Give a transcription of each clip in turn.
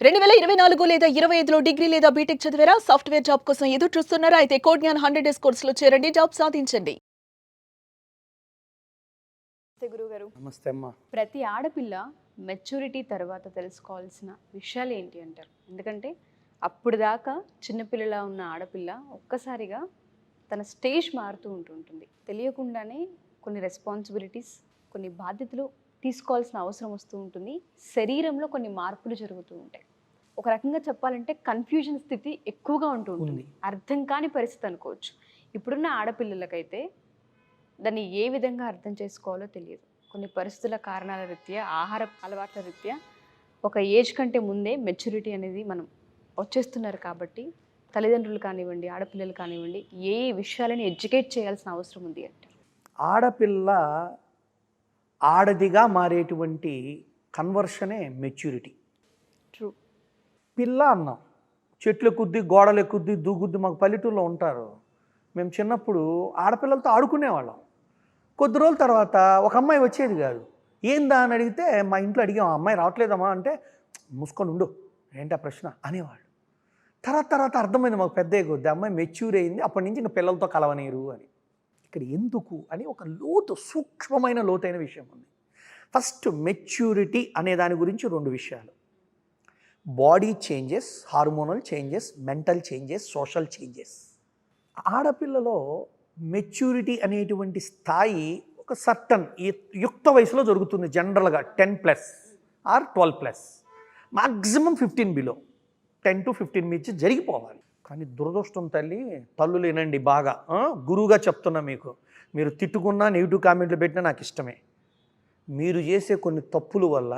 2024 లేదా 25లో డిగ్రీ లేదా బీటెక్ చదివారా? సాఫ్ట్‌వేర్ జాబ్ కోసం ఎదురు చూస్తున్నారా? అయితే కోడ్ జ్ఞాన్ 100 డేస్ కోర్సులో చేరండి. జాబ్ సాధించండి. నమస్తే గురుగారు. నమస్తే అమ్మా. ప్రతి ఆడపిల్ల మెచ్యూరిటీ తర్వాత తెలుసుకోవాల్సిన విషయాలు ఏంటి అంటారు? ఎందుకంటే అప్పుడు దాకా చిన్నపిల్లలా ఉన్న ఆడపిల్ల ఒక్కసారిగా తన స్టేజ్ మారుతూ ఉంటుంటుంది. తెలియకుండానే కొన్ని రెస్పాన్సిబిలిటీస్, కొన్ని బాధ్యతలు తీసుకోవాల్సిన అవసరం వస్తూ ఉంటుంది. శరీరంలో కొన్ని మార్పులు జరుగుతూ ఉంటాయి. ఒక రకంగా చెప్పాలంటే కన్ఫ్యూజన్ స్థితి ఎక్కువగా ఉంటుంది. అర్థం కాని పరిస్థితి అనుకోవచ్చు. ఇప్పుడున్న ఆడపిల్లలకైతే దాన్ని ఏ విధంగా అర్థం చేసుకోవాలో తెలియదు. కొన్ని పరిస్థితుల కారణాల రీత్యా, ఆహార అలవాట్ల రీత్యా ఒక ఏజ్ కంటే ముందే మెచ్యూరిటీ అనేది మనం వచ్చేస్తున్నారు కాబట్టి తల్లిదండ్రులు కానివ్వండి, ఆడపిల్లలు కానివ్వండి, ఏ విషయాలని ఎడ్యుకేట్ చేయాల్సిన అవసరం ఉంది అంటే ఆడపిల్ల ఆడదిగా మారేటువంటి కన్వర్షనే మెచ్యూరిటీ. ట్రూ. పిల్ల అన్నాం, చెట్లు ఎక్కుద్ది, గోడలు ఎక్కుద్ది, దూకుద్ది. మాకు పల్లెటూరులో ఉంటారు. మేము చిన్నప్పుడు ఆడపిల్లలతో ఆడుకునేవాళ్ళం. కొద్ది రోజుల తర్వాత ఒక అమ్మాయి వచ్చేది కాదు. ఏందా అని అడిగితే మా ఇంట్లో అడిగాం, అమ్మాయి రావట్లేదమ్మా అంటే, మూసుకొని ఉండు, ఏంటా ప్రశ్న అనేవాళ్ళు. తర్వాత అర్థమైంది మాకు పెద్ద కొద్ది, అమ్మాయి మెచ్యూర్ అయింది, అప్పటి నుంచి ఇంకా పిల్లలతో కలవనీరు అని. ఇక్కడ ఎందుకు అని ఒక సూక్ష్మమైన లోతైన విషయం ఉంది. ఫస్ట్ మెచ్యూరిటీ అనే దాని గురించి రెండు విషయాలు: body changes, hormonal changes, mental changes, social changes. ఆడపిల్లలో మెచ్యూరిటీ అనేటువంటి స్థాయి ఒక సర్టన్ యుక్త వయసులో జరుగుతుంది. జనరల్గా 10+ ఆర్ 12+, మ్యాక్సిమం 15 బిలో. 10 to 15 మించి జరిగిపోవాలి. కానీ దురదృష్టం తల్లులు వినండి బాగా, గురువుగా చెప్తున్నా మీకు. మీరు తిట్టుకున్నా, నెగిటివ్ కామెంట్లు పెట్టినా నాకు ఇష్టమే. మీరు చేసే కొన్ని తప్పుల వల్ల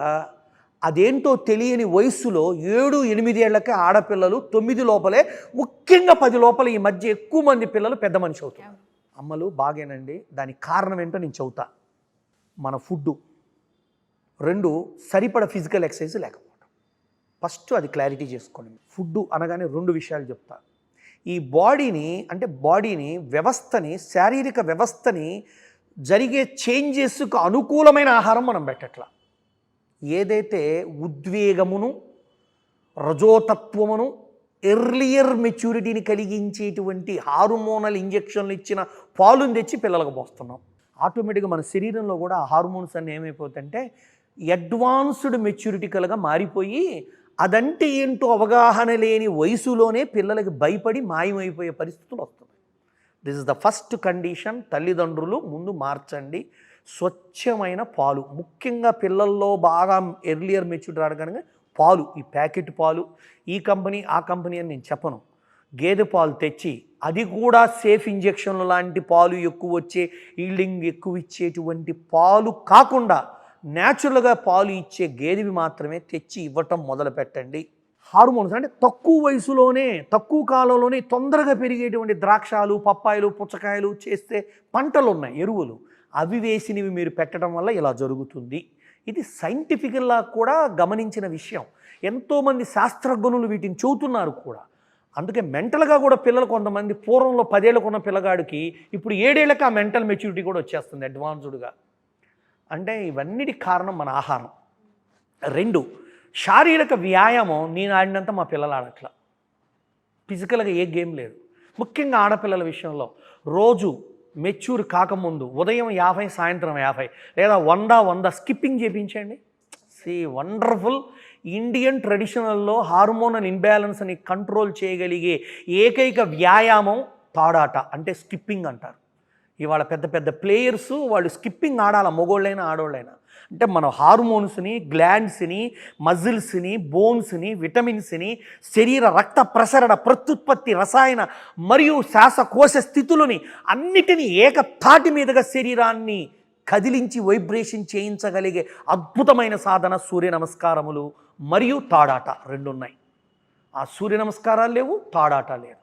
అదేంటో తెలియని వయస్సులో 7-8 ఏళ్లకే ఆడపిల్లలు, 9 లోపలే, ముఖ్యంగా 10 లోపల ఈ మధ్య ఎక్కువ మంది పిల్లలు పెద్ద మనిషి అవుతారు. అమ్మలు బాగేనండి, దానికి కారణం ఏంటో నేను చెబుతా. మన ఫుడ్డు. 2, సరిపడ ఫిజికల్ ఎక్సర్సైజ్ లేకపోవడం. ఫస్ట్ అది క్లారిటీ చేసుకోండి. ఫుడ్డు అనగానే 2 విషయాలు చెప్తా. ఈ బాడీని వ్యవస్థని, శారీరక వ్యవస్థని జరిగే చేంజెస్కు అనుకూలమైన ఆహారం మనం పెట్టట్లా. ఏదైతే ఉద్వేగమును, రజోతత్వమును, ఎర్లియర్ మెచ్యూరిటీని కలిగించేటువంటి హార్మోనల్ ఇంజెక్షన్లు ఇచ్చిన పాలుని తెచ్చి పిల్లలకు పోస్తున్నాం. ఆటోమేటిక్గా మన శరీరంలో కూడా హార్మోన్స్ అన్నీ ఏమైపోతుందంటే అడ్వాన్స్డ్ మెచ్యూరిటికల్గా మారిపోయి అదంటే ఏంటో అవగాహన లేని వయసులోనే పిల్లలకి భయపడి మాయమైపోయే పరిస్థితులు వస్తున్నాయి. This is the first condition. తల్లిదండ్రులు ముందు మార్చండి. స్వచ్ఛమైన పాలు, ముఖ్యంగా పిల్లల్లో బాగా ఎర్లియర్ మెచ్యూరిటీ రావడానికి పాలు, ఈ ప్యాకెట్ పాలు, ఈ కంపెనీ ఆ కంపెనీ అని నేను చెప్పను. గేదె పాలు తెచ్చి, అది కూడా సేఫ్ ఇంజెక్షన్లు లాంటి పాలు, ఎక్కువ వచ్చే ఈల్డింగ్ ఎక్కువ ఇచ్చేటువంటి పాలు కాకుండా న్యాచురల్గా పాలు ఇచ్చే గేదెవి మాత్రమే తెచ్చి ఇవ్వటం మొదలు పెట్టండి. హార్మోన్స్ అంటే తక్కువ వయసులోనే, తక్కువ కాలంలోనే తొందరగా పెరిగేటువంటి ద్రాక్షాలు, పప్పాయలు, పుచ్చకాయలు చేస్తే పంటలు ఉన్నాయి, ఎరువులు, అవి వేసినవి మీరు పెట్టడం వల్ల ఇలా జరుగుతుంది. ఇది సైంటిఫికల్గా కూడా గమనించిన విషయం. ఎంతోమంది శాస్త్రజ్ఞులు వీటిని చెబుతున్నారు కూడా. అందుకే మెంటల్గా కూడా పిల్లలు కొంతమంది, పూర్వంలో 10 ఏళ్ళకు ఉన్న పిల్లగాడికి ఇప్పుడు 7 ఏళ్ళకి ఆ మెంటల్ మెచ్యూరిటీ కూడా వచ్చేస్తుంది అడ్వాన్స్డ్గా. అంటే ఇవన్నిటికి కారణం మన ఆహారం. 2, శారీరక వ్యాయామం. నేను ఆడినంత మా పిల్లలు ఆడట్లా. ఫిజికల్గా ఏ గేమ్ లేదు. ముఖ్యంగా ఆడపిల్లల విషయంలో రోజు మెచ్యూర్ కాకముందు ఉదయం 50, సాయంత్రం 50 లేదా 100 స్కిప్పింగ్ చేయించండి. వండర్ఫుల్. ఇండియన్ ట్రెడిషనల్లో హార్మోనల్ ఇన్బ్యాలెన్స్ అని కంట్రోల్ చేయగలిగే ఏకైక వ్యాయామం తాడాట, అంటే స్కిప్పింగ్ అంటారు. ఇవాళ పెద్ద పెద్ద ప్లేయర్సు వాళ్ళు స్కిప్పింగ్ ఆడాలి, మగోళ్ళైనా ఆడోళ్ళైనా. అంటే మన హార్మోన్స్ని, గ్లాండ్స్ని, మజిల్స్ని, బోన్స్ని, విటమిన్స్ని, శరీర రక్త ప్రసరణ, ప్రత్యుత్పత్తి, రసాయన మరియు శ్వాసకోశ స్థితులని అన్నిటినీ ఏకతాటి మీదుగా శరీరాన్ని కదిలించి వైబ్రేషన్ చేయించగలిగే అద్భుతమైన సాధన సూర్య నమస్కారములు మరియు తాడాట. 2 ఉన్నాయి. ఆ సూర్య నమస్కారాలు లేవు, తాడాట లేదు.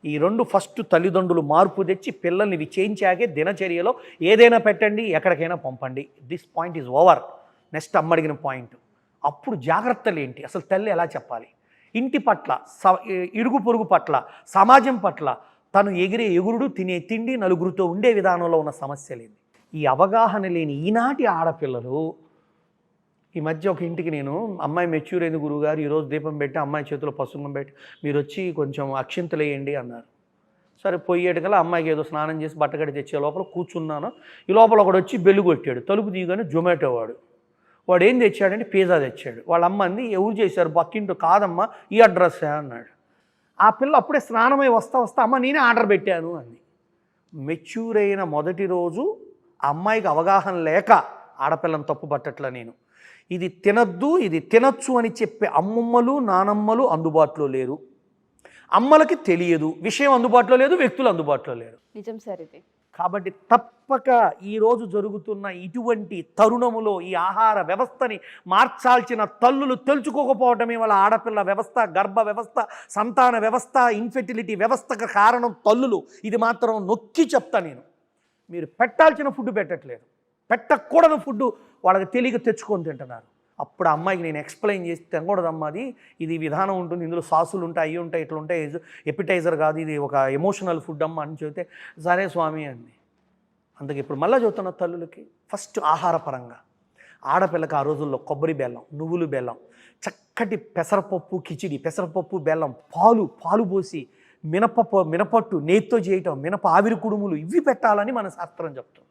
ఈ 2 ఫస్ట్ తల్లిదండ్రులు మార్పు తెచ్చి పిల్లల్ని ఇవి చేయించాకే దినచర్యలో ఏదైనా పెట్టండి, ఎక్కడికైనా పంపండి. This point is over. Next అమ్మడిగిన పాయింట్. అప్పుడు జాగ్రత్తలు ఏంటి, అసలు తల్లి ఎలా చెప్పాలి? ఇంటి పట్ల, ఇరుగు పొరుగు పట్ల, సమాజం పట్ల తను ఎగిరే ఎగురుడు, తినే తిండి, నలుగురితో ఉండే విధానంలో ఉన్న సమస్యలేంది. ఈ అవగాహన లేని ఈనాటి ఆడపిల్లలు ఈ మధ్య ఒక ఇంటికి నేను అమ్మాయి మెచ్యూర్ అయింది గురువుగారు, ఈరోజు దీపం పెట్టి అమ్మాయి చేతిలో పసుపు పెట్టి మీరు వచ్చి కొంచెం అక్షింతలు వేయండి అన్నారు. సరే పోయేటికల్లా అమ్మాయికి ఏదో స్నానం చేసి బట్టగడి తెచ్చే లోపల కూర్చున్నాను. ఈ లోపల ఒకడు వచ్చి బెల్లు కొట్టాడు. తలుపు తీయగానే జొమాటో వాడు ఏం తెచ్చాడంటే పిజ్జా తెచ్చాడు. వాళ్ళ అమ్మ అంది, ఎవరు చేశారు పక్కింటో? కాదమ్మా, ఈ అడ్రస్సే అన్నాడు. ఆ పిల్ల అప్పుడే స్నానమై వస్తా అమ్మ నేనే ఆర్డర్ పెట్టాను అంది. మెచ్యూర్ అయిన మొదటి రోజు అమ్మాయికి అవగాహన లేక ఆడపిల్లని తప్పు పట్టట్లా నేను. ఇది తినద్దు ఇది తినచ్చు అని చెప్పే అమ్మమ్మలు నానమ్మలు అందుబాటులో లేరు. అమ్మలకి తెలియదు, విషయం అందుబాటులో లేదు, వ్యక్తులు అందుబాటులో లేరు. నిజం సార్ ఇది. కాబట్టి తప్పక ఈరోజు జరుగుతున్న ఇటువంటి తరుణములో ఈ ఆహార వ్యవస్థని మార్చాల్సిన తల్లులు తెలుసుకోకపోవటమే వాళ్ళ ఆడపిల్ల వ్యవస్థ, గర్భ వ్యవస్థ, సంతాన వ్యవస్థ, ఇన్ఫెర్టిలిటీ వ్యవస్థకు కారణం తల్లులు. ఇది మాత్రం నొక్కి చెప్తా నేను. మీరు పెట్టాల్సిన ఫుడ్ పెట్టట్లేదు, పెట్టకూడని ఫుడ్ వాళ్ళకి తెలియక తెచ్చుకొని తింటున్నారు. అప్పుడు అమ్మాయికి నేను ఎక్స్ప్లెయిన్ చేసి తినకూడదమ్మా, ఇది విధానం ఉంటుంది, ఇందులో సాసులు ఉంటాయి, అవి ఉంటాయి, ఇట్లా ఉంటాయి, ఎపిటైజర్ కాదు, ఇది ఒక ఎమోషనల్ ఫుడ్ అమ్మ అని చెబితే సరే స్వామి అంది. అందుకే ఇప్పుడు మళ్ళీ చెబుతున్న తల్లులకి ఫస్ట్ ఆహారపరంగా ఆడపిల్లకి ఆ రోజుల్లో కొబ్బరి బెల్లం, నువ్వులు బెల్లం, చక్కటి పెసరపప్పు కిచిడి, పెసరపప్పు బెల్లం, పాలు పోసి మినపట్టు నేతితో చేయటం, మినప ఆవిరి కుడుములు, ఇవి పెట్టాలని మన శాస్త్రం చెప్తుంది.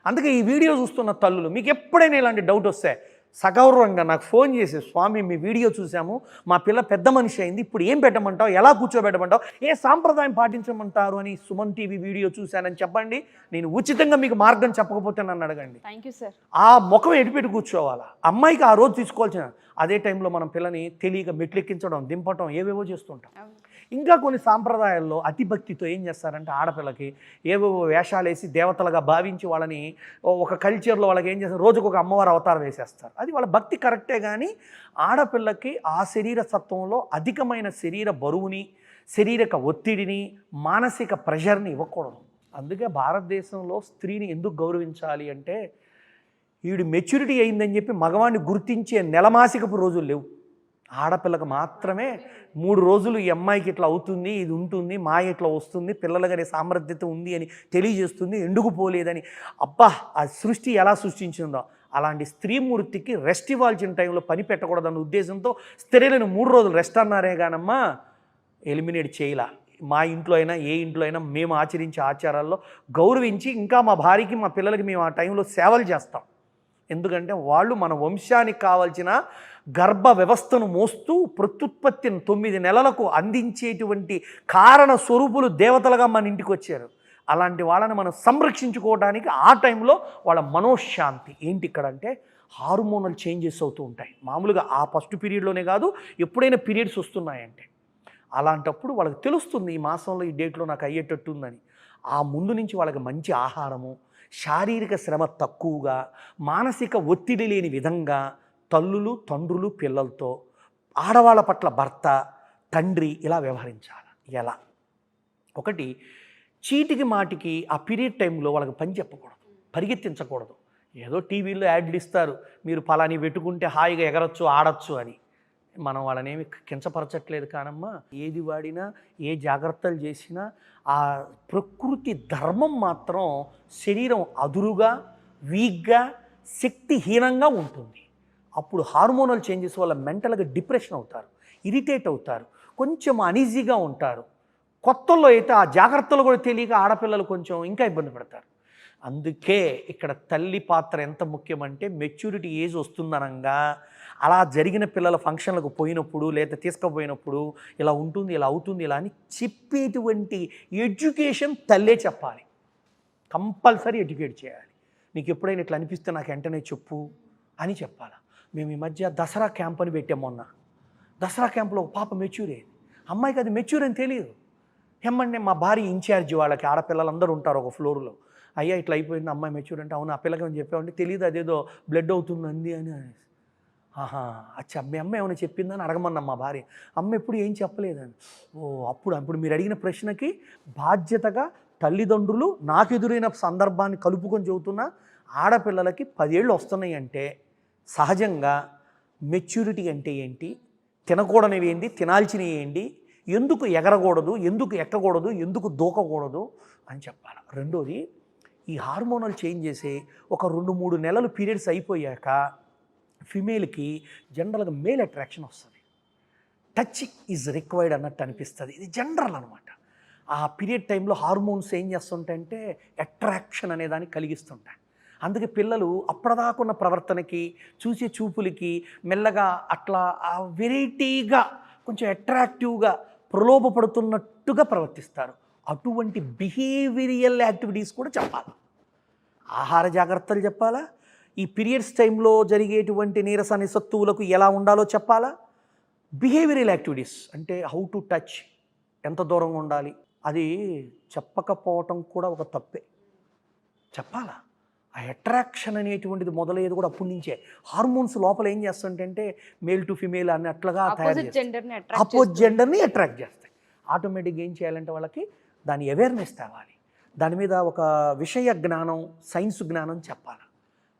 అందుకే ఈ వీడియో చూస్తున్న తల్లులు మీకు ఎప్పుడైనా ఇలాంటి డౌట్ వస్తే సగౌరవంగా నాకు ఫోన్ చేసి, స్వామి మీ వీడియో చూసాము, మా పిల్ల పెద్ద మనిషి అయింది, ఇప్పుడు ఏం పెట్టమంటావు, ఎలా కూర్చోబెట్టమంటావు, ఏ సాంప్రదాయం పాటించమంటారు అని సుమన్ టీవీ వీడియో చూశానని చెప్పండి. నేను ఉచితంగా మీకు మార్గం చెప్పకపోతే నన్ను అడగండి. Thank you sir. ఆ ముఖం ఎడిపెట్టి కూర్చోవాలా. అమ్మాయికి ఆ రోజు తీసుకోవాల్సిన అదే టైంలో మనం పిల్లని తెలియక మెట్లెక్కించడం, దింపటం, ఏవేవో చేస్తుంటాం. ఇంకా కొన్ని సాంప్రదాయాల్లో అతిభక్తితో ఏం చేస్తారంటే ఆడపిల్లకి ఏవేవో వేషాలు వేసి దేవతలుగా భావించి వాళ్ళని ఒక కల్చర్లో వాళ్ళకి ఏం చేస్తారు, రోజుకు ఒక అమ్మవారు అవతారం వేసేస్తారు. అది వాళ్ళ భక్తి కరెక్టే, కానీ ఆడపిల్లకి ఆ శరీర సత్వంలో అధికమైన శరీర బరువుని, శారీరక ఒత్తిడిని, మానసిక ప్రెషర్ని ఇవ్వకూడదు. అందుకే భారతదేశంలో స్త్రీని ఎందుకు గౌరవించాలి అంటే, వీడు మెచ్యూరిటీ అయిందని చెప్పి మగవాడిని గుర్తించే నెలమాసికపు రోజులు లేవు. ఆడపిల్లకు మాత్రమే 3 రోజులు ఈ అమ్మాయికి ఇట్లా అవుతుంది, ఇది ఉంటుంది, మా ఇట్లా వస్తుంది, పిల్లలగానే సామర్థ్యత ఉంది అని తెలియజేస్తుంది, ఎందుకు పోలేదని. అబ్బా, ఆ సృష్టి ఎలా సృష్టించిందో అలాంటి స్త్రీమూర్తికి రెస్ట్ ఇవ్వాల్సిన టైంలో పని పెట్టకూడదన్న ఉద్దేశంతో స్త్రీలను 3 రోజులు రెస్ట్ అన్నారే కానమ్మా ఎలిమినేట్ చేయలా. మా ఇంట్లో అయినా ఏ ఇంట్లో అయినా మేము ఆచరించే ఆచారాల్లో గౌరవించి ఇంకా మా భార్యకి మా పిల్లలకి మేము ఆ టైంలో సేవలు చేస్తాం. ఎందుకంటే వాళ్ళు మన వంశానికి కావాల్సిన గర్భ వ్యవస్థను మోస్తూ ప్రత్యుత్పత్తిని 9 నెలలకు అందించేటువంటి కారణ స్వరూపులు దేవతలుగా మన ఇంటికి వచ్చారు. అలాంటి వాళ్ళని మనం సంరక్షించుకోవడానికి ఆ టైంలో వాళ్ళ మనోశాంతి ఏంటి ఇక్కడ అంటే హార్మోనల్ చేంజెస్ అవుతూ ఉంటాయి. మామూలుగా ఆ ఫస్ట్ పీరియడ్లోనే కాదు, ఎప్పుడైనా పీరియడ్స్ వస్తున్నాయంటే అలాంటప్పుడు వాళ్ళకి తెలుస్తుంది ఈ మాసంలో ఈ డేట్లో నాకు అయ్యేటట్టుందని. ఆ ముందు నుంచి వాళ్ళకి మంచి ఆహారము, శారీరక శ్రమ తక్కువగా, మానసిక ఒత్తిడి లేని విధంగా తల్లులు, తండ్రులు పిల్లలతో, ఆడవాళ్ళ పట్ల భర్త, తండ్రి ఇలా వ్యవహరించాలి. ఎలా? ఒకటి, చీటికి మాటికి ఆ పీరియడ్ టైంలో వాళ్ళకి పని చెప్పకూడదు, పరిగెత్తించకూడదు. ఏదో టీవీలో యాడ్లు ఇస్తారు, మీరు పలాని పెట్టుకుంటే హాయిగా ఎగరచ్చు, ఆడచ్చు అని. మనం వాళ్ళనేమి కించపరచట్లేదు కానమ్మా. ఏది వాడినా, ఏ జాగ్రత్తలు చేసినా ఆ ప్రకృతి ధర్మం మాత్రం శరీరం అదురుగా, వీక్గా, శక్తిహీనంగా ఉంటుంది. అప్పుడు హార్మోనల్ చేంజెస్ వల్ల మెంటల్గా డిప్రెషన్ అవుతారు, ఇరిటేట్ అవుతారు, కొంచెం అనీజీగా ఉంటారు. కొత్తల్లో అయితే ఆ జాగ్రత్తలు కూడా తెలియక ఆడపిల్లలు కొంచెం ఇంకా ఇబ్బంది పడతారు. అందుకే ఇక్కడ తల్లి పాత్ర ఎంత ముఖ్యమంటే, మెచ్యూరిటీ ఏజ్ వస్తుందనంగా అలా జరిగిన పిల్లల ఫంక్షన్లకు పోయినప్పుడు లేదా తీసుకుపోయినప్పుడు ఇలా ఉంటుంది, ఇలా అవుతుంది, ఇలా అని చెప్పేటువంటి ఎడ్యుకేషన్ తల్లే చెప్పాలి. కంపల్సరీ ఎడ్యుకేట్ చేయాలి. నీకు ఎప్పుడైనా ఇట్లా అనిపిస్తే నాకు వెంటనే చెప్పు అని చెప్పాలి. మేము ఈ మధ్య దసరా క్యాంప్ అని పెట్టాం. మొన్న దసరా క్యాంప్లో ఒక పాప మెచ్యూర్ అయింది. అమ్మాయికి అది మెచ్యూర్ అని తెలియదు. ఏమంటే మా భార్య ఇన్ఛార్జి, వాళ్ళకి ఆడపిల్లలందరూ ఉంటారు ఒక ఫ్లోర్లో. అయ్యా ఇట్లా అయిపోయింది అమ్మాయి మెచ్యూర్ అంటే, అవును ఆ పిల్లకి అని చెప్పామంటే తెలియదు, అదేదో బ్లడ్ అవుతుందండి అని. ఆహా, అచ్చా మీ అమ్మ ఏమైనా చెప్పిందని అడగమన్నాం మా భార్య. అమ్మ ఎప్పుడు ఏం చెప్పలేదని. అప్పుడు మీరు అడిగిన ప్రశ్నకి బాధ్యతగా తల్లిదండ్రులు నాకు ఎదురైన సందర్భాన్ని కలుపుకొని చెబుతున్నా. ఆడపిల్లలకి 10 ఏళ్ళు వస్తున్నాయి అంటే సహజంగా మెచ్యూరిటీ అంటే ఏంటి, తినకూడనివి ఏంటి, తినాల్సినవి ఏంటి, ఎందుకు ఎగరకూడదు, ఎందుకు ఎక్కకూడదు, ఎందుకు దూకకూడదు అని చెప్పాలి. రెండోది, ఈ హార్మోనల్ చేంజ్ చేసే ఒక 2-3 నెలలు పీరియడ్స్ అయిపోయాక ఫిమేల్కి జనరల్గా మేల్ అట్రాక్షన్ వస్తుంది, టచ్ ఈజ్ రిక్వైర్డ్ అన్నట్టు అనిపిస్తుంది. ఇది జనరల్ అనమాట. ఆ పీరియడ్ టైంలో హార్మోన్స్ ఏం చేస్తుంటాయంటే అట్రాక్షన్ అనే దాన్ని కలిగిస్తుంటాయి. అందుకే పిల్లలు అప్పటిదాకున్న ప్రవర్తనకి, చూసే చూపులకి మెల్లగా అట్లా ఆ వెరైటీగా కొంచెం అట్రాక్టివ్గా ప్రలోభపడుతున్నట్టుగా ప్రవర్తిస్తారు. అటువంటి బిహేవియరల్ యాక్టివిటీస్ కూడా చెప్పాలి. ఆహార జాగ్రత్తలు చెప్పాలా, ఈ పీరియడ్స్ టైంలో జరిగేటువంటి నీరస నిస్సత్తువులకు ఎలా ఉండాలో చెప్పాలా. బిహేవియరల్ యాక్టివిటీస్ అంటే హౌ టు టచ్, ఎంత దూరంగా ఉండాలి, అది చెప్పకపోవటం కూడా ఒక తప్పే. చెప్పాలా. ఆ అట్రాక్షన్ అనేటువంటిది మొదలయ్యేది కూడా అప్పటి నుంచే. హార్మోన్స్ లోపల ఏం చేస్తుంటే మేల్ టు ఫిమేల్ అన్నట్లుగా తయారు చేస్తాయి, అపోజిట్ జెండర్ని అట్రాక్ట్ చేస్తాయి. ఆటోమేటిక్గా ఏం చేయాలంటే వాళ్ళకి దాని అవేర్నెస్ తేవాలి, దాని మీద ఒక విషయ జ్ఞానం, సైన్స్ జ్ఞానం చెప్పాలి.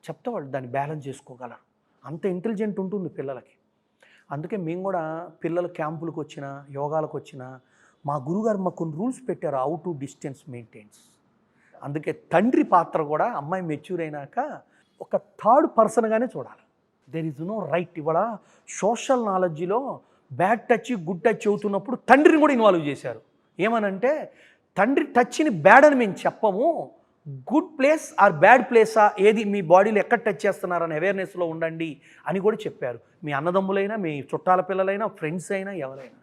చెప్తే వాళ్ళు దాన్ని బ్యాలెన్స్ చేసుకోగలరు. అంత ఇంటెలిజెంట్ ఉంటుంది పిల్లలకి. అందుకే మేము కూడా పిల్లల క్యాంపులకు వచ్చిన, యోగాలకు వచ్చిన, మా గురుగారు మాకు కొన్ని రూల్స్ పెట్టారు, హౌ టు డిస్టెన్స్ మెయింటైన్స్. అందుకే తండ్రి పాత్ర కూడా అమ్మాయి మెచ్యూర్ అయినాక ఒక థర్డ్ పర్సన్గానే చూడాలి. There is no right. ఇవాళ సోషల్ నాలెడ్జ్లో బ్యాడ్ టచ్, గుడ్ టచ్ అవుతున్నప్పుడు తండ్రిని కూడా ఇన్వాల్వ్ చేశారు. ఏమనంటే తండ్రి టచ్ని బ్యాడ్ అని మేము చెప్పము, గుడ్ ప్లేస్ ఆర్ బ్యాడ్ ప్లేసా, ఏది మీ బాడీలో ఎక్కడ టచ్ చేస్తున్నారని అవేర్నెస్లో ఉండండి అని కూడా చెప్పారు. మీ అన్నదమ్ములైనా, మీ చుట్టాల పిల్లలైనా, ఫ్రెండ్స్ అయినా, ఎవరైనా.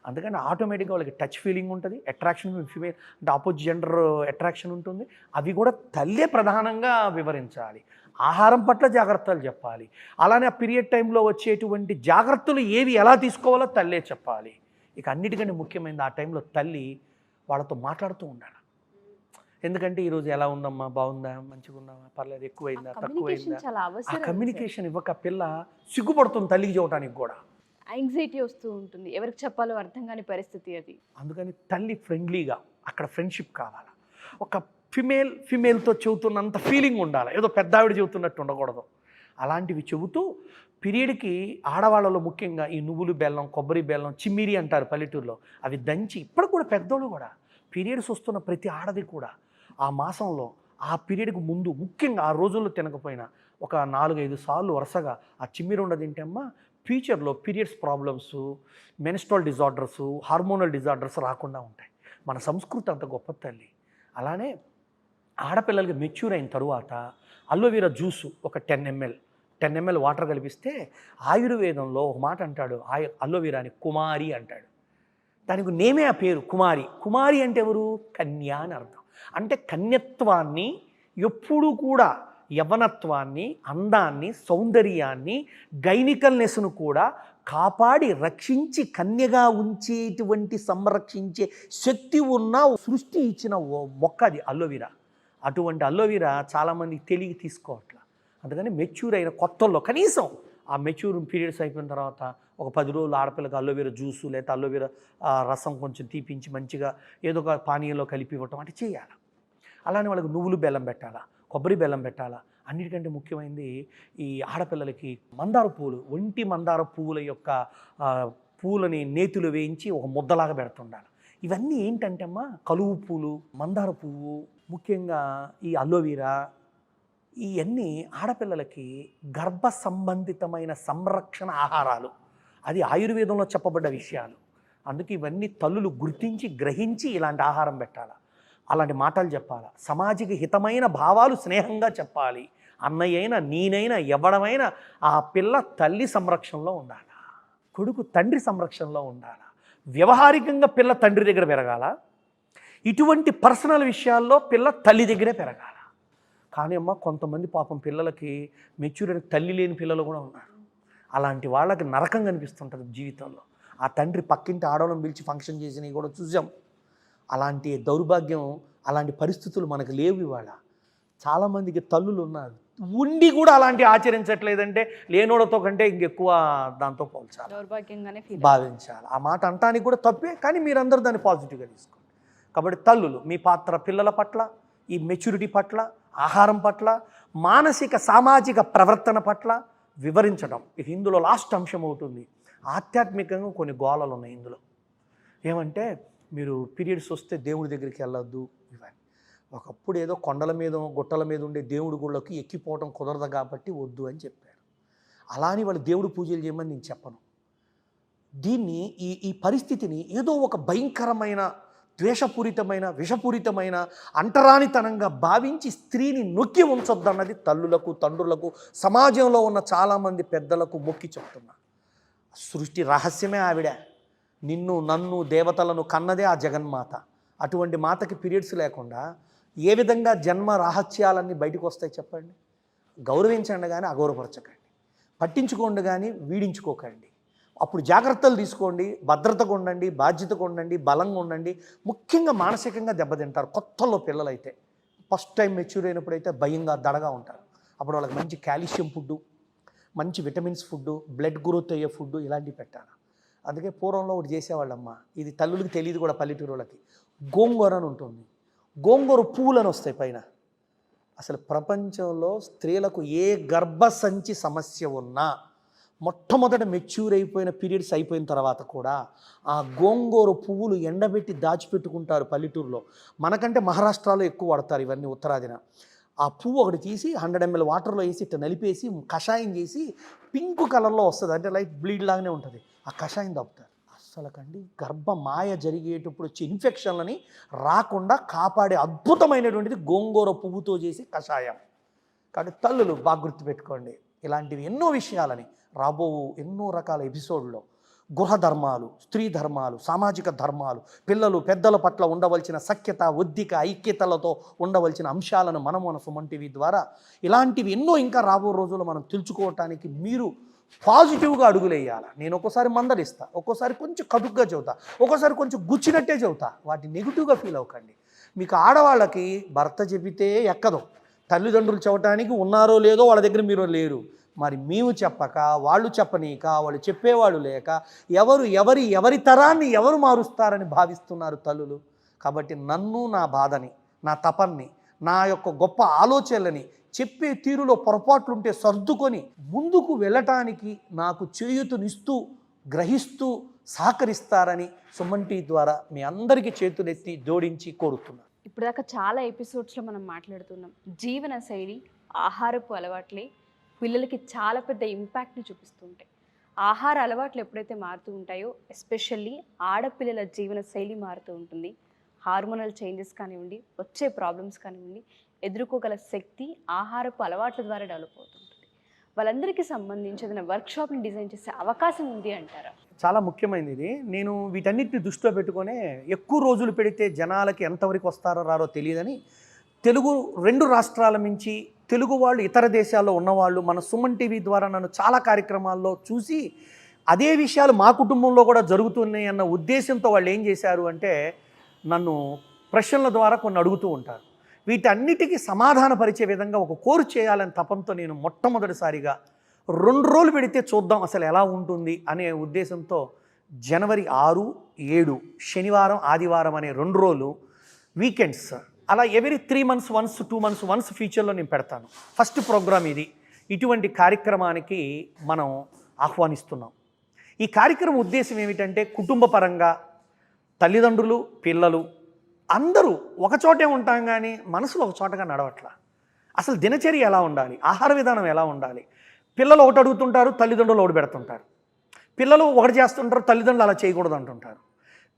అందుకని ఆటోమేటిక్గా వాళ్ళకి టచ్ ఫీలింగ్ ఉంటుంది, అట్రాక్షన్ ఫీమేల్ అంటే ఆపోజిట్ జెండర్ అట్రాక్షన్ ఉంటుంది. అవి కూడా తల్లే ప్రధానంగా వివరించాలి. ఆహారం పట్ల జాగ్రత్తలు చెప్పాలి. అలానే ఆ పీరియడ్ టైంలో వచ్చేటువంటి జాగ్రత్తలు ఏవి ఎలా తీసుకోవాలో తల్లే చెప్పాలి. ఇక అన్నిటికంటే ముఖ్యమైనది ఆ టైంలో తల్లి వాళ్ళతో మాట్లాడుతూ ఉండాలి. ఎందుకంటే ఈరోజు ఎలా ఉందమ్మా, బాగుందా, మంచిగా ఉన్నావా, పర్లేదు, ఎక్కువైందా, తక్కువైందా, ఆ కమ్యూనికేషన్ ఇవ్వక పిల్ల సిగ్గుపడుతుంది తల్లికి చెప్పడానికి కూడా. యాంగ్జైటీ వస్తూ ఉంటుంది, ఎవరికి చెప్పాలో అర్థం కాని పరిస్థితి అది. అందుకని తల్లి ఫ్రెండ్లీగా, అక్కడ ఫ్రెండ్షిప్ కావాలి. ఒక ఫిమేల్తో చెబుతున్నంత ఫీలింగ్ ఉండాలి, ఏదో పెద్ద ఆవిడ చెబుతున్నట్టు ఉండకూడదు. అలాంటివి చెబుతూ పీరియడ్కి ఆడవాళ్ళలో ముఖ్యంగా ఈ నువ్వులు బెల్లం, కొబ్బరి బెల్లం, చిమ్మిరి అంటారు పల్లెటూరులో, అవి దంచి, ఇప్పుడు కూడా పెద్దోళ్ళు కూడా పీరియడ్స్ వస్తున్న ప్రతి ఆడది కూడా ఆ మాసంలో ఆ పీరియడ్కి ముందు ముఖ్యంగా ఆ రోజుల్లో తినకపోయినా ఒక 4-5 సార్లు వరుసగా ఆ చిమ్మిరి ఉండ తింటేమ్మా ఫ్యూచర్లో periods problems, menstrual disorders, hormonal disorders రాకుండా ఉంటాయి. మన సంస్కృతి అంత గొప్ప తల్లి. అలానే ఆడపిల్లలకి మెచ్యూర్ అయిన తరువాత అలోవెరా జ్యూసు ఒక 10 ml వాటర్ కలిపిస్తే ఆయుర్వేదంలో ఒక మాట అంటాడు, అలోవెరాని కుమారి అంటాడు. దానికి నేమే ఆ పేరు కుమారి. కుమారి అంటే ఎవరు? కన్య అని అర్థం. అంటే కన్యత్వాన్ని ఎప్పుడూ కూడా, యవ్వనత్వాన్ని, అందాన్ని, సౌందర్యాన్ని, గైనికల్నెస్ను కూడా కాపాడి రక్షించి కన్యగా ఉంచేటువంటి సంరక్షించే శక్తి ఉన్న సృష్టి ఇచ్చిన మొక్క అది అలోవెరా. అటువంటి అలోవెరా చాలామంది తెలియ తీసుకోవట్లా. అందుకని మెచ్యూర్ అయిన కొత్తల్లో కనీసం ఆ మెచ్యూర్ పీరియడ్స్ అయిపోయిన తర్వాత ఒక 10 రోజులు ఆడపిల్లకి అలోవెరా జ్యూసు లేదా అలోవెరా రసం కొంచెం తీపించి మంచిగా ఏదో ఒక పానీయంలో కలిపి ఇవ్వటం అంటే చేయాలి. అలానే వాళ్ళకి నువ్వులు బెల్లం పెట్టాలా, కొబ్బరి బెల్లం పెట్టాలా. అన్నిటికంటే ముఖ్యమైనది ఈ ఆడపిల్లలకి మందార పువ్వులు, ఒంటి మందార పువ్వుల యొక్క పూలని నేతులు వేయించి ఒక ముద్దలాగా పెడుతుండాలి. ఇవన్నీ ఏంటంటే అమ్మా కలువు పూలు, మందార పువ్వు, ముఖ్యంగా ఈ అలోవెరా, ఇవన్నీ ఆడపిల్లలకి గర్భ సంబంధితమైన సంరక్షణ ఆహారాలు. అది ఆయుర్వేదంలో చెప్పబడ్డ విషయాలు. అందుకే ఇవన్నీ తల్లులు గుర్తించి గ్రహించి ఇలాంటి ఆహారం పెట్టాలి, అలాంటి మాటలు చెప్పాలి. సమాజిక హితమైన భావాలు స్నేహంగా చెప్పాలి. అన్నయ్యైనా, నేనైనా, ఎవడమైనా ఆ పిల్ల తల్లి సంరక్షణలో ఉండాలి, కొడుకు తండ్రి సంరక్షణలో ఉండాలి. వ్యవహారికంగా పిల్ల తండ్రి దగ్గర పెరగాల, ఇటువంటి పర్సనల్ విషయాల్లో పిల్ల తల్లి దగ్గరే పెరగాల. కానీ అమ్మ కొంతమంది పాపం పిల్లలకి మెచ్యూర్ అయిన తల్లి లేని పిల్లలు కూడా ఉన్నారు. అలాంటి వాళ్ళకి నరకం కనిపిస్తుంటుంది జీవితంలో. ఆ తండ్రి పక్కింటి ఆడవాళ్ళని పిలిచి ఫంక్షన్ చేసినవి కూడా చూసాం. అలాంటి దౌర్భాగ్యం, అలాంటి పరిస్థితులు మనకు లేవు ఇవాళ. చాలామందికి తల్లులు ఉన్నారు, ఉండి కూడా అలాంటి ఆచరించట్లేదంటే లేనోడతో కంటే ఇంకెక్కువ దాంతో పోల్చాలి, దౌర్భాగ్యంగానే భావించాలి. ఆ మాట అంటానికి కూడా తప్పే, కానీ మీరందరూ దాన్ని పాజిటివ్గా తీసుకోండి. కాబట్టి తల్లులు మీ పాత్ర పిల్లల పట్ల, ఈ మెచ్యూరిటీ పట్ల, ఆహారం పట్ల, మానసిక సామాజిక ప్రవర్తన పట్ల వివరించడం. ఇక ఇందులో లాస్ట్ అంశం అవుతుంది, ఆధ్యాత్మికంగా కొన్ని గోళాలు ఉన్నాయి ఇందులో. ఏమంటే మీరు పీరియడ్స్ వస్తే దేవుడి దగ్గరికి వెళ్ళొద్దు ఇవన్నీ. ఒకప్పుడు ఏదో కొండల మీద, గుట్టల మీద ఉండే దేవుడి గుళ్ళకి ఎక్కిపోవడం కుదరదు కాబట్టి వద్దు అని చెప్పారు. అలా అని వాళ్ళు దేవుడు పూజలు చేయమని నేను చెప్పను. దీన్ని ఈ పరిస్థితిని ఏదో ఒక భయంకరమైన ద్వేషపూరితమైన విషపూరితమైన అంటరానితనంగా భావించి స్త్రీని నొక్కి ఉంచొద్దన్నది తల్లులకు తండ్రులకు సమాజంలో ఉన్న చాలామంది పెద్దలకు మొక్కి చెప్తున్నా. సృష్టి రహస్యమే ఆవిడ. నిన్ను నన్ను దేవతలను కన్నదే ఆ జగన్మాత. అటువంటి మాతకి పీరియడ్స్ లేకుండా ఏ విధంగా జన్మ రహస్యాలన్నీ బయటకు వస్తాయి చెప్పండి. గౌరవించండి కానీ అగౌరవపరచకండి, పట్టించుకోండి కానీ వీడించుకోకండి. అప్పుడు జాగ్రత్తలు తీసుకోండి, భద్రతగా ఉండండి, బాధ్యతగా ఉండండి, బలంగా ఉండండి. ముఖ్యంగా మానసికంగా దెబ్బతింటారు కొత్తలో పిల్లలైతే. ఫస్ట్ టైం మెచ్యూర్ అయినప్పుడైతే భయంగా దడగా ఉంటారు. అప్పుడు వాళ్ళకి మంచి కాల్షియం ఫుడ్డు, మంచి విటమిన్స్ ఫుడ్డు, బ్లడ్ గ్రోత్ అయ్యే ఫుడ్డు ఇలాంటివి పెట్టాలి. అందుకే పూర్వంలో ఒకటి చేసేవాళ్ళమ్మ, ఇది తల్లులకి తెలియదు కూడా, పల్లెటూరులకి గోంగూర అని ఉంటుంది. గోంగూర పువ్వులని వస్తాయి పైన. అసలు ప్రపంచంలో స్త్రీలకు ఏ గర్భసంచి సమస్య ఉన్నా మొట్టమొదట మెచ్యూర్ అయిపోయిన పీరియడ్స్ అయిపోయిన తర్వాత కూడా ఆ గోంగూర పువ్వులు ఎండబెట్టి దాచిపెట్టుకుంటారు పల్లెటూరులో. మనకంటే మహారాష్ట్రలో ఎక్కువ వాడతారు ఇవన్నీ ఉత్తరాదిన. ఆ పువ్వు ఒకటి తీసి 100 ml వాటర్లో వేసి ఇట్లా నలిపేసి కషాయం చేసి పింక్ కలర్లో వస్తుంది, అంటే లైట్ బ్లీడ్ లాగానే ఉంటుంది. ఆ కషాయం తాగుతారు. అస్సలకండి గర్భ మాయ జరిగేటప్పుడు వచ్చే ఇన్ఫెక్షన్లని రాకుండా కాపాడే అద్భుతమైనటువంటిది గోంగూర పువ్వుతో చేసి కషాయం. కాబట్టి తల్లులు బాగా గుర్తుపెట్టుకోండి ఇలాంటివి ఎన్నో విషయాలని రాబో ఎన్నో రకాల ఎపిసోడ్లో గృహ ధర్మాలు, స్త్రీ ధర్మాలు, సామాజిక ధర్మాలు, పిల్లలు పెద్దల పట్ల ఉండవలసిన సఖ్యత, ఒద్దిక, ఐక్యతలతో ఉండవలసిన అంశాలను మన సుమన్ టీవీ ద్వారా ఇలాంటివి ఎన్నో ఇంకా రాబో రోజుల్లో మనం తెలుసుకోవటానికి మీరు పాజిటివ్గా అడుగులేయాలి. నేను ఒక్కోసారి మందలిస్తా, ఒక్కోసారి కొంచెం కటుగ్గా చెబుతా, ఒక్కోసారి కొంచెం గుచ్చినట్టే చెబుతా. వాటి నెగిటివ్గా ఫీల్ అవ్వకండి. మీకు ఆడవాళ్ళకి భర్త చెబితే ఎక్కదు, తల్లిదండ్రులు చెప్పడానికి ఉన్నారో లేదో వాళ్ళ దగ్గర మీరు లేరు. మరి మేము చెప్పక, వాళ్ళు చెప్పనీక, వాళ్ళు చెప్పేవాళ్ళు లేక ఎవరి తరాన్ని ఎవరు మారుస్తారని భావిస్తున్నారు తల్లులు. కాబట్టి నన్ను, నా బాధని, నా తపన్ని, నా యొక్క గొప్ప ఆలోచనలని చెప్పే తీరులో పొరపాట్లుంటే సర్దుకొని ముందుకు వెళ్ళటానికి నాకు చేయూతనిస్తూ గ్రహిస్తూ సహకరిస్తారని సుమన్ టీవీ ద్వారా మీ అందరికీ చేతులెత్తి జోడించి కోరుతున్నాను. ఇప్పుడు దాకా చాలా ఎపిసోడ్స్లో మనం మాట్లాడుతున్నాం. జీవన శైలి, ఆహారపు అలవాట్లే పిల్లలకి చాలా పెద్ద ఇంపాక్ట్ని చూపిస్తుంటాయి. ఆహార అలవాట్లు ఎప్పుడైతే మారుతూ ఉంటాయో, ఎస్పెషల్లీ ఆడపిల్లల జీవన శైలి మారుతూ ఉంటుంది. హార్మోనల్ చేంజెస్ కానివ్వండి, వచ్చే ప్రాబ్లమ్స్ కానివ్వండి, ఎదుర్కోగల శక్తి ఆహారపు అలవాట్ల ద్వారా డెవలప్ అవుతుంటుంది. వాళ్ళందరికీ సంబంధించిన వర్క్షాప్ని డిజైన్ చేసే అవకాశం ఉంది అంటారా? చాలా ముఖ్యమైనది ఇది. నేను వీటన్నిటిని దృష్టిలో పెట్టుకునే ఎక్కువ రోజులు పెడితే జనాలకి ఎంతవరకు వస్తారో రారో తెలియదని తెలుగు 2 రాష్ట్రాల నుంచి తెలుగు వాళ్ళు ఇతర దేశాల్లో ఉన్నవాళ్ళు మన సుమన్ టీవీ ద్వారా నన్ను చాలా కార్యక్రమాల్లో చూసి అదే విషయాలు మా కుటుంబంలో కూడా జరుగుతున్నాయి అన్న ఉద్దేశంతో వాళ్ళు ఏం చేశారు అంటే నన్ను ప్రశ్నల ద్వారా కొన్ని అడుగుతూ ఉంటారు. వీటన్నిటికీ సమాధానపరిచే విధంగా ఒక కోర్సు చేయాలని తపంతో నేను మొట్టమొదటిసారిగా 2 రోజులు పెడితే చూద్దాం అసలు ఎలా ఉంటుంది అనే ఉద్దేశంతో జనవరి 6, 7 శనివారం ఆదివారం అనే 2 రోజులు వీకెండ్స్ అలా every 3 months once 2 months once ఫ్యూచర్లో నేను పెడతాను. ఫస్ట్ ప్రోగ్రామ్ ఇది. ఇటువంటి కార్యక్రమానికి మనం ఆహ్వానిస్తున్నాం. ఈ కార్యక్రమం ఉద్దేశం ఏమిటంటే కుటుంబ పరంగా తల్లిదండ్రులు, పిల్లలు అందరూ ఒకచోటే ఉంటాం కానీ మనసులో ఒక చోటగా నడవట్లా. అసలు దినచర్య ఎలా ఉండాలి, ఆహార విధానం ఎలా ఉండాలి. పిల్లలు ఒకటి అడుగుతుంటారు, తల్లిదండ్రులు ఒకటి పెడుతుంటారు. పిల్లలు ఒకటి చేస్తుంటారు, తల్లిదండ్రులు అలా చేయకూడదు అంటుంటారు.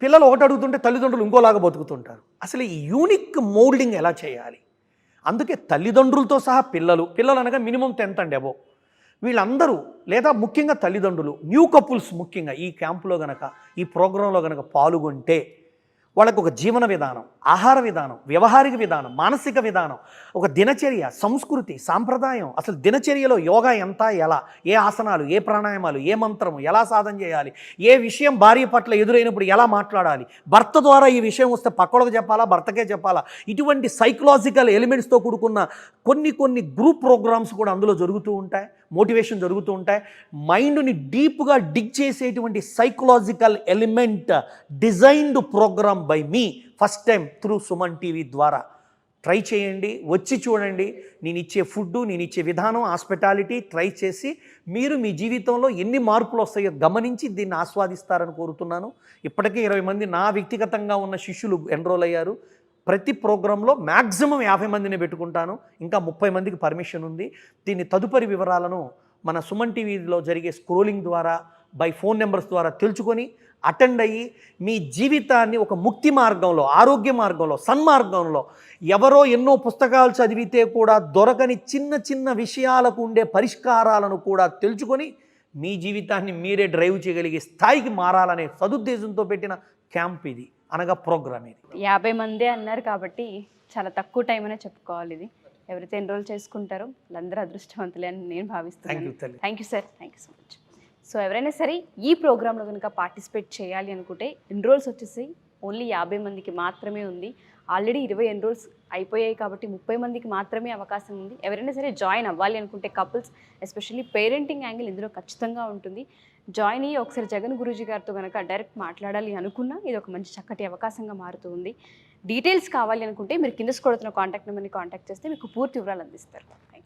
పిల్లలు ఒకటి అడుగుతుంటే తల్లిదండ్రులు ఇంకోలాగా బతుకుతుంటారు. అసలు ఈ యూనిక్ మోల్డింగ్ ఎలా చేయాలి? అందుకే తల్లిదండ్రులతో సహా పిల్లలు అనగా మినిమం 10th and above వీళ్ళందరూ లేదా ముఖ్యంగా తల్లిదండ్రులు, న్యూ కపుల్స్ ముఖ్యంగా ఈ క్యాంపులో గనక ఈ ప్రోగ్రాంలో గనక పాల్గొంటే వాళ్ళకు ఒక జీవన విధానం, ఆహార విధానం, వ్యవహారిక విధానం, మానసిక విధానం, ఒక దినచర్య, సంస్కృతి, సాంప్రదాయం, అసలు దినచర్యలో యోగా ఎంత, ఎలా, ఏ ఆసనాలు, ఏ ప్రాణాయామాలు, ఏ మంత్రము, ఎలా సాధన చేయాలి, ఏ విషయం భార్య పట్ల ఎదురైనప్పుడు ఎలా మాట్లాడాలి, భర్త ద్వారా ఈ విషయం వస్తే పక్కడకు చెప్పాలా, భర్తకే చెప్పాలా, ఇటువంటి సైకలాజికల్ ఎలిమెంట్స్తో కూడుకున్న కొన్ని గ్రూప్ ప్రోగ్రామ్స్ కూడా అందులో జరుగుతూ ఉంటాయి. మోటివేషన్ జరుగుతూ ఉంటాయి. మైండ్ని డీప్గా డిగ్ చేసేటువంటి psychological element designed programme by మీ first time through Suman TV ద్వారా. ట్రై చేయండి, వచ్చి చూడండి. నేను ఇచ్చే ఫుడ్, నేను ఇచ్చే విధానం, హాస్పిటాలిటీ ట్రై చేసి మీరు మీ జీవితంలో ఎన్ని మార్పులు వస్తాయో గమనించి దీన్ని ఆస్వాదిస్తారని కోరుతున్నాను. ఇప్పటికే 20 మంది నా వ్యక్తిగతంగా ఉన్న శిష్యులు ఎన్రోల్ అయ్యారు. ప్రతి ప్రోగ్రాంలో మ్యాక్సిమం 50 మందిని పెట్టుకుంటాను. ఇంకా 30 మందికి పర్మిషన్ ఉంది. దీని తదుపరి వివరాలను మన సుమన్ టీవీలో జరిగే స్క్రోలింగ్ ద్వారా బై ఫోన్ నెంబర్స్ ద్వారా తెలుసుకొని అటెండ్ అయ్యి మీ జీవితాన్ని ఒక ముక్తి మార్గంలో, ఆరోగ్య మార్గంలో, సన్మార్గంలో, ఎవరో ఎన్నో పుస్తకాలు చదివితే కూడా దొరకని చిన్న చిన్న విషయాలకు ఉండే పరిష్కారాలను కూడా తెలుసుకొని మీ జీవితాన్ని మీరే డ్రైవ్ చేయగలిగే స్థాయికి మారాలనే సదుద్దేశంతో పెట్టిన క్యాంప్ ఇది, అనగా ప్రోగ్రామ్ ఇది. 50 మందే అన్నారు కాబట్టి చాలా తక్కువ టైం అనే చెప్పుకోవాలి ఇది. ఎవరైతే ఎన్రోల్ చేసుకుంటారో వాళ్ళందరూ అదృష్టవంతులే అని నేను భావిస్తున్నాను. Thank you sir, thank you so much. So ఎవరైనా సరే ఈ ప్రోగ్రాంలో కనుక పార్టిసిపేట్ చేయాలి అనుకుంటే ఎన్రోల్స్ వచ్చేసి ఓన్లీ 50 మందికి మాత్రమే ఉంది. ఆల్రెడీ 20 ఎన్రోల్స్ అయిపోయాయి కాబట్టి 30 మందికి మాత్రమే అవకాశం ఉంది. ఎవరైనా సరే జాయిన్ అవ్వాలి అనుకుంటే కపుల్స్, ఎస్పెషల్లీ పేరెంటింగ్ యాంగిల్ ఇందులో ఖచ్చితంగా ఉంటుంది. జాయిన్ అయ్యి ఒకసారి జగన్ గురూజీ గారితో కనుక డైరెక్ట్ మాట్లాడాలి అనుకున్నా ఇది ఒక మంచి చక్కటి అవకాశంగా మారుతూ ఉంది. డీటెయిల్స్ కావాలి అనుకుంటే మీరు కింద కొడుతున్న కాంటాక్ట్ నెంబర్ని కాంటాక్ట్ చేస్తే మీకు పూర్తి వివరాలు అందిస్తారు. Thank you.